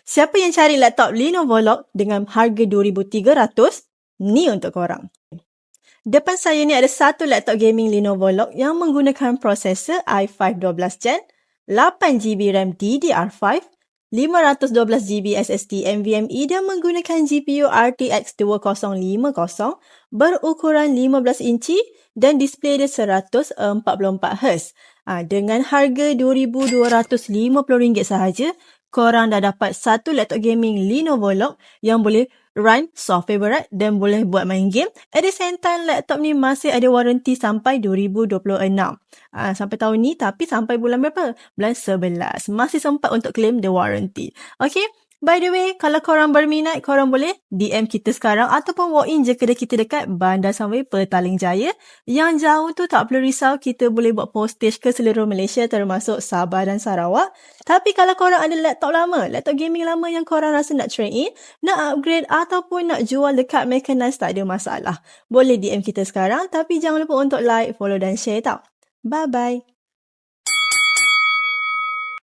Siapa yang cari laptop Lenovo Log dengan harga 2,300? Ni untuk korang. Depan saya ni ada satu laptop gaming Lenovo Log yang menggunakan prosesor i5 12 Gen, 8GB RAM DDR5, 512GB SSD NVMe dan menggunakan GPU RTX 2050 berukuran 15 inci dan display dia 144Hz. Dengan harga RM2,250 sahaja, korang dah dapat satu laptop gaming Lenovo Log yang boleh run software berat dan boleh buat main game. At the same time, laptop ni masih ada warranty sampai 2026. Sampai tahun ni, tapi sampai bulan berapa? Bulan 11. Masih sempat untuk claim the warranty. Okay? By the way, kalau korang berminat, korang boleh DM kita sekarang ataupun walk in je kedai kita dekat Bandar Sunway Petaling Jaya. Yang jauh tu tak perlu risau, kita boleh buat postage ke seluruh Malaysia termasuk Sabah dan Sarawak. Tapi kalau korang ada laptop lama, laptop gaming lama yang korang rasa nak trade in, nak upgrade ataupun nak jual dekat Mechanized, tak ada masalah. Boleh DM kita sekarang, tapi jangan lupa untuk like, follow dan share tau. Bye-bye.